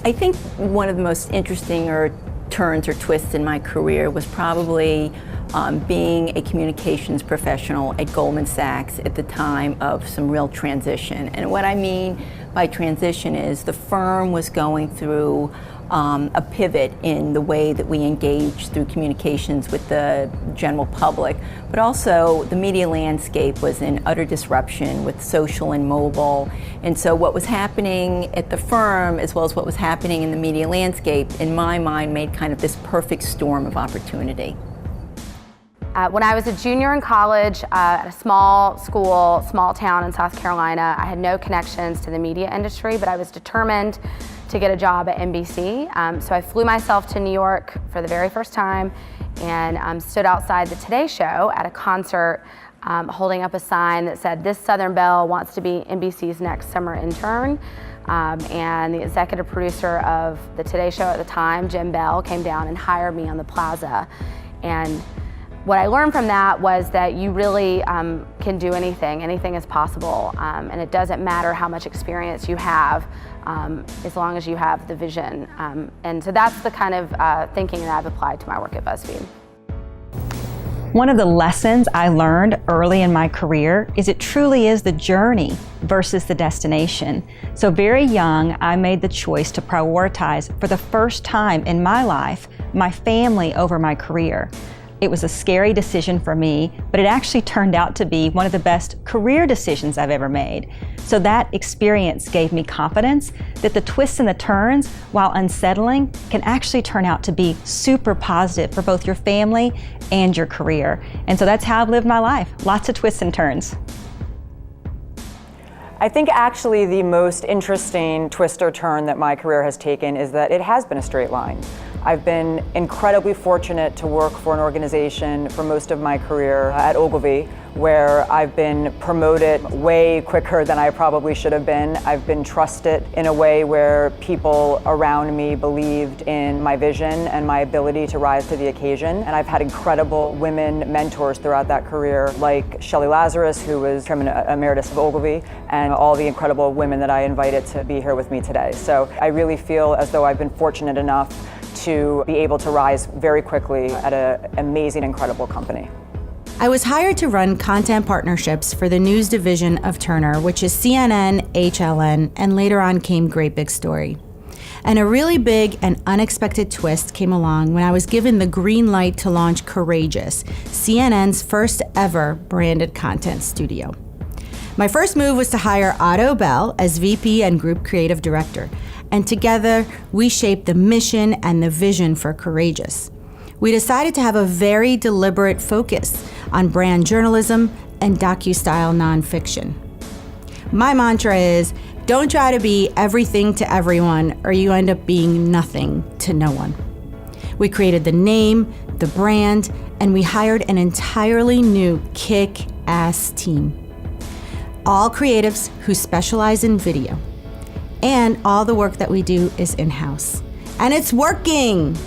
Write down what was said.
I think one of the most interesting turns or twists in my career was probably being a communications professional at Goldman Sachs at the time of some real transition. And what I mean by transition is the firm was going through a pivot in the way that we engage through communications with the general public, but also the media landscape was in utter disruption with social and mobile. And so what was happening at the firm, as well as what was happening in the media landscape, in my mind, made kind of this perfect storm of opportunity. When I was a junior in college at a small school, small town in South Carolina, I had no connections to the media industry, but I was determined to get a job at NBC. So I flew myself to New York for the very first time and stood outside the Today Show at a concert holding up a sign that said, "This Southern Belle wants to be NBC's next summer intern." And the executive producer of the Today Show at the time, Jim Bell, came down and hired me on the plaza. And what I learned from that was that you really can do anything. Anything is possible. And it doesn't matter how much experience you have, as long as you have the vision. And so that's the kind of thinking that I've applied to my work at BuzzFeed. One of the lessons I learned early in my career is it truly is the journey versus the destination. So very young, I made the choice to prioritize, for the first time in my life, my family over my career. It was a scary decision for me, but it actually turned out to be one of the best career decisions I've ever made. So that experience gave me confidence that the twists and the turns, while unsettling, can actually turn out to be super positive for both your family and your career. And so that's how I've lived my life. Lots of twists and turns. I think actually the most interesting twist or turn that my career has taken is that it has been a straight line. I've been incredibly fortunate to work for an organization for most of my career at Ogilvy, where I've been promoted way quicker than I probably should have been. I've been trusted in a way where people around me believed in my vision and my ability to rise to the occasion. And I've had incredible women mentors throughout that career, like Shelley Lazarus, who was Chairman Emeritus of Ogilvy, and all the incredible women that I invited to be here with me today. So I really feel as though I've been fortunate enough to be able to rise very quickly at an amazing, incredible company. I was hired to run content partnerships for the news division of Turner, which is CNN, HLN, and later on came Great Big Story. And a really big and unexpected twist came along when I was given the green light to launch Courageous, CNN's first ever branded content studio. My first move was to hire Otto Bell as VP and Group Creative Director, and together we shaped the mission and the vision for Courageous. We decided to have a very deliberate focus on brand journalism and docu-style nonfiction. My mantra is, don't try to be everything to everyone or you end up being nothing to no one. We created the name, the brand, and we hired an entirely new kick-ass team. All creatives who specialize in video. And all the work that we do is in-house. And it's working!